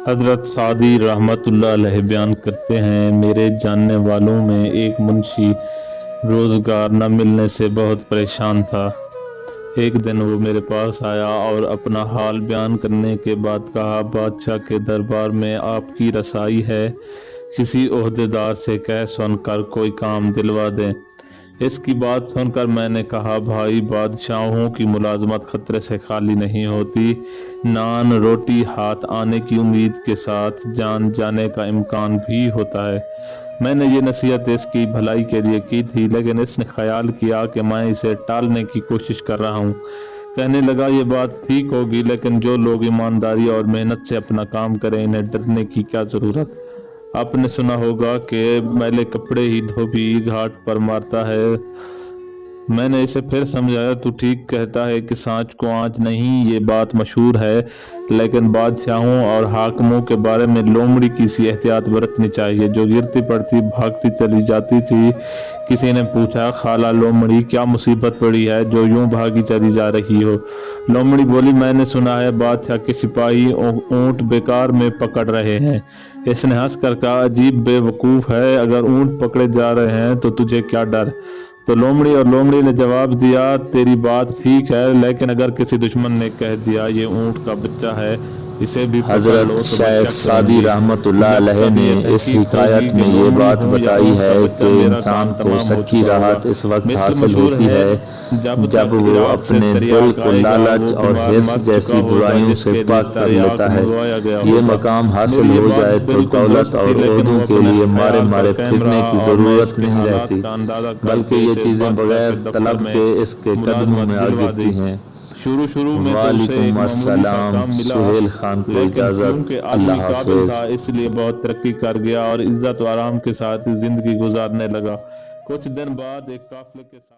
حضرت سعدی رحمۃ اللہ علیہ بیان کرتے ہیں، میرے جاننے والوں میں ایک منشی روزگار نہ ملنے سے بہت پریشان تھا۔ ایک دن وہ میرے پاس آیا اور اپنا حال بیان کرنے کے بعد کہا، بادشاہ کے دربار میں آپ کی رسائی ہے، کسی عہدیدار سے کہہ سن کر کوئی کام دلوا دیں۔ اس کی بات سن کر میں نے کہا، بھائی، بادشاہوں کی ملازمت خطرے سے خالی نہیں ہوتی، نان روٹی ہاتھ آنے کی امید کے ساتھ جان جانے کا امکان بھی ہوتا ہے۔ میں نے یہ نصیحت اس کی بھلائی کے لیے کی تھی، لیکن اس نے خیال کیا کہ میں اسے ٹالنے کی کوشش کر رہا ہوں۔ کہنے لگا، یہ بات ٹھیک ہوگی، لیکن جو لوگ ایمانداری اور محنت سے اپنا کام کریں، انہیں ڈرنے کی کیا ضرورت؟ آپ نے سنا ہوگا کہ میلے کپڑے ہی دھوبی گھاٹ پر مارتا ہے۔ میں نے اسے پھر سمجھایا، تو ٹھیک کہتا ہے کہ سانچ کو آنچ نہیں، یہ بات مشہور ہے، لیکن بادشاہوں اور حاکموں کے بارے میں لومڑی کی سی احتیاط برتنی چاہیے، جو گرتی پڑتی بھاگتی چلی جاتی تھی۔ کسی نے پوچھا، خالہ لومڑی، کیا مصیبت پڑی ہے جو یوں بھاگی چلی جا رہی ہو؟ لومڑی بولی، میں نے سنا ہے بادشاہ کے سپاہی اونٹ بیکار میں پکڑ رہے ہیں۔ اس نے ہنس کر کہا، عجیب بے وقوف ہے، اگر اونٹ پکڑے جا رہے ہیں تو تجھے کیا ڈر؟ تو لومڑی نے جواب دیا، تیری بات ٹھیک ہے، لیکن اگر کسی دشمن نے کہہ دیا یہ اونٹ کا بچہ ہے، اسے بھی پکڑ لو حضرت تو شیخ سعدی رحمۃ اللہ علیہ نے اس حکایت میں یہ بات بتائی ہے کہ انسان کو سچی راحت اس وقت حاصل ہوتی ہے جب وہ اپنے دل کو لالچ اور حرص جیسی برائیوں سے پاک کر لیتا ہے۔ یہ مقام حاصل ہو جائے تو دولت اور عہدوں کے لیے مارے پھرنے کی ضرورت نہیں رہتی، بلکہ یہ چیزیں بغیر طلب کے اس کے قدموں میں آ گرتی ہیں۔ شروع میں تو اسے ایک وعلیکم معمولی سا السلام، کام ملا، سہیل خان کو لیکن اجازت، چونکہ اللہ آدمی قابل حافظ۔ تھا اس لیے بہت ترقی کر گیا اور عزت و آرام کے ساتھ زندگی گزارنے لگا۔ کچھ دن بعد ایک قافلے کے ساتھ